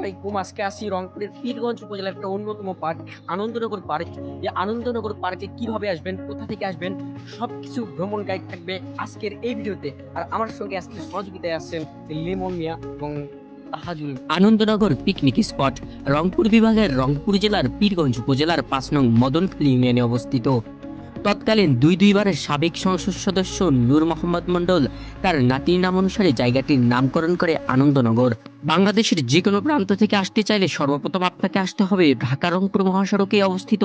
আলাইকুম। আজকে আসি রংপুরের পীরগঞ্জ উপজেলার একটা অন্যতম পার্ক আনন্দনগর পার্ক। এই আনন্দনগর পার্কে কিভাবে আসবেন, কোথা থেকে আসবেন সবকিছু ভ্রমণ গাইড থাকবে আজকের এই ভিডিওতে। আর আমার সঙ্গে আজকে সহযোগিতায় আসছেন লিমন মিয়া এবং তাহাজুল। আনন্দনগর পিকনিক স্পট রংপুর বিভাগের রংপুর জেলার পীরগঞ্জ উপজেলার ৫ নং মদনখালী ইউনিয়নে অবস্থিত। তৎকালীন দুইবারের সাবেক সংসদ সদস্য নূর মোহাম্মদ মণ্ডল তার নাতির নাম অনুসারে জায়গাটির নামকরণ করে আনন্দনগর। বাংলাদেশের যে কোনো প্রান্ত থেকে আসতে চাইলে সর্বপ্রথম আপনাকে আসতে হবে ঢাকা রংপুর মহাসড়কে অবস্থিত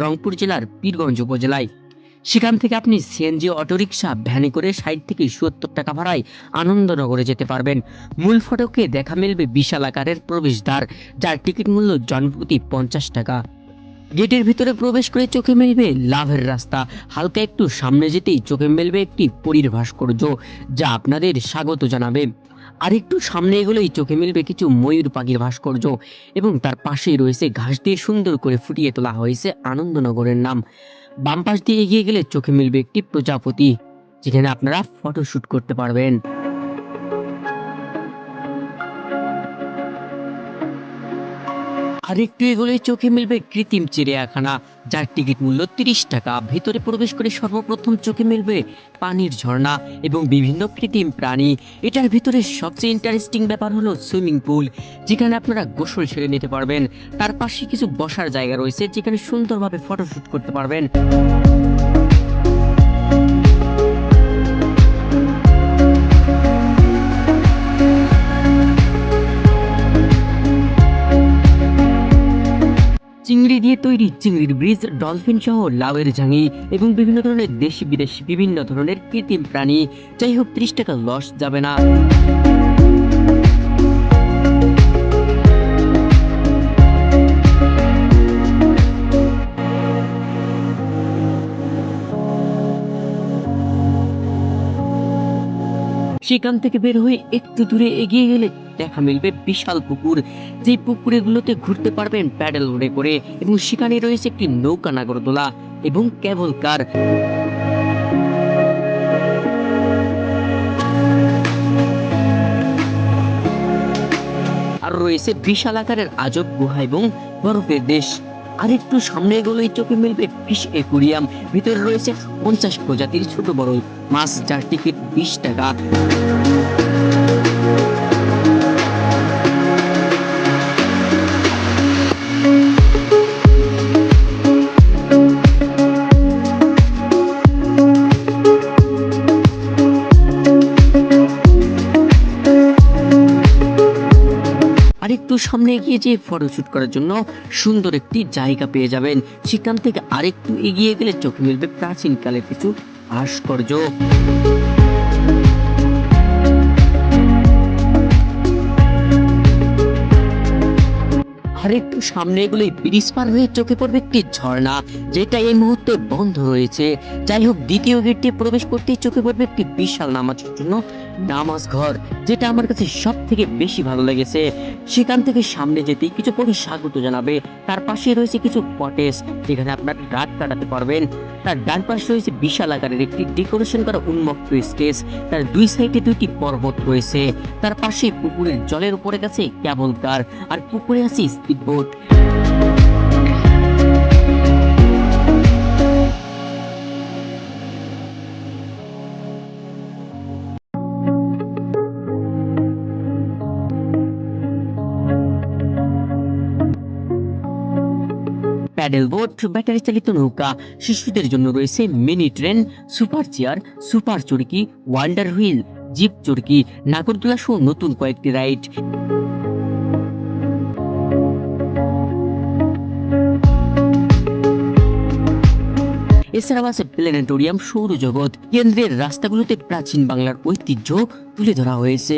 রংপুর জেলার পীরগঞ্জ উপজেলায়। সেখান থেকে আপনি সিএনজি, অটোরিকশা, ভ্যানে করে ৬০ থেকে ৭০ টাকা ভাড়ায় আনন্দনগরে যেতে পারবেন। মূল ফটকে দেখা মিলবে বিশাল আকারের প্রবেশদ্বার, যার টিকিট মূল্য জনপ্রতি ৫০ টাকা। গেটের ভিতরে প্রবেশ করে চোখে মিলবে লাভের রাস্তা। হালকা একটু সামনে যেতেই চোখে মিলবে একটি পরীর ভাস্কর্য, যা আপনাদের স্বাগত জানাবে। আর একটু সামনে এগোলেই চোখে মিলবে কিছু ময়ূর পাখির ভাস্কর্য এবং তার পাশেই রয়েছে ঘাস দিয়ে সুন্দর করে ফুটিয়ে তোলা হয়েছে আনন্দনগরের নাম। বাম পাশ দিয়ে এগিয়ে গেলে চোখে মিলবে একটি প্রজাপতি, যেখানে আপনারা ফটোশুট করতে পারবেন। আর একটু এগোলেই চোখে মিলবে কৃত্রিম চিড়িয়াখানা, যার টিকিট মূল্য ৩০ টাকা। ভিতরে প্রবেশ করে সর্বপ্রথম চোখে মিলবে পানির ঝর্ণা এবং বিভিন্ন কৃত্রিম প্রাণী। এটার ভিতরে সবচেয়ে ইন্টারেস্টিং ব্যাপার হলো সুইমিং পুল, যেখানে আপনারা গোসল সেরে নিতে পারবেন। তার পাশে কিছু বসার জায়গা রয়েছে, যেখানে সুন্দরভাবে ফটোশুট করতে পারবেন। চিংড়ি দিয়ে তৈরি চিংড়ির ব্রিজ, ডলফিন সহ লাউয়ের ঝাঙি এবং বিভিন্ন ধরনের দেশি বিদেশি বিভিন্ন ধরনের কৃত্রিম প্রাণী। যাই হোক, ৩০ টাকা লস যাবে না। সেখান থেকে বের হয়ে একটু দূরে এগিয়ে গেলে দেখা মিলবে বিশাল পুকুর, যে পুকুরগুলোতে ঘুরতে পারবেন প্যাডেল বোটে করে, এবং সেখানে রয়েছে একটি নৌকা, নাগরদোলা এবং কেবল কার। আর রয়েছে বিশাল আকারের আজব গুহা এবং বরফের দেশ। আর একটু সামনে এগোলেই চোখে মিলবে ফিশ একুরিয়াম। ভিতরে রয়েছে ৫০ প্রজাতির ছোট বড় মাছ, যার টিকিট ২০ টাকা। আরেকটু সামনে এগিয়ে যেয়ে ফটোশুট করার জন্য সুন্দর একটি জায়গা পেয়ে যাবেন। সেখান থেকে আরেকটু এগিয়ে গেলে চোখে মিলবে প্রাচীনকালের কিছু ভাস্কর্য। আর একটু সামনে এগুলোই ব্রিজ পার হয়ে চোখে পড়বে একটি ঝর্ণা, যেটা এই মুহূর্তে বন্ধ রয়েছে। যাই হোক, দ্বিতীয় গেট দিয়ে প্রবেশ করতেই চোখে পড়বে একটি বিশাল নামাজের জন্য নামাজ ঘর, যেটা আমার কাছে সব থেকে বেশি ভালো লেগেছে। সেখান থেকে সামনে যেতেই কিছু পরে স্বাগত জানাবে। তার পাশে রয়েছে কিছু কটেজ, যেখানে আপনার রাত কাটাতে পারবেন। তার ডান পাশে রয়েছে বিশাল আকারের একটি ডেকোরেশন করা উন্মুক্ত স্টেজ। তার দুই সাইডে দুইটি পর্বত রয়েছে। তার পাশে পুকুরের জলের উপরে গেছে কেবল কার, আর পুকুরে আছে speed boat. Paddle boat, battery চালিত নৌকা, শিশুদের জন্য রয়েছে mini train, super chair, super চরকি, ওয়ান্ডার হুইল, জিপ চরকি, নাগরদোলা সহ নতুন কয়েকটি রাইড। এছাড়াও আছে প্ল্যানেটোরিয়াম, সৌরজগৎ। কেন্দ্রের রাস্তাগুলোতে প্রাচীন বাংলার ঐতিহ্য তুলে ধরা হয়েছে।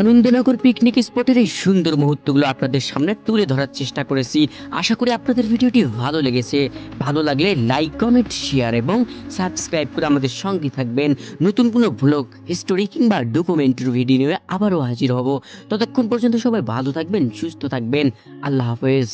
আনন্দনগর পিকনিক স্পটের এই সুন্দর মুহূর্তগুলো আপনাদের সামনে তুলে ধরার চেষ্টা করেছি। আশা করি আপনাদের ভিডিওটি ভালো লেগেছে। ভালো লাগলে লাইক, কমেন্ট, শেয়ার এবং সাবস্ক্রাইব করে আমাদের সঙ্গে থাকবেন। নতুন কোনো ভ্লগ, হিস্টোরি কিংবা ডকুমেন্টারি ভিডিও নিয়ে আবারও হাজির হব। ততক্ষণ পর্যন্ত সবাই ভালো থাকবেন, সুস্থ থাকবেন। আল্লাহ হাফেজ।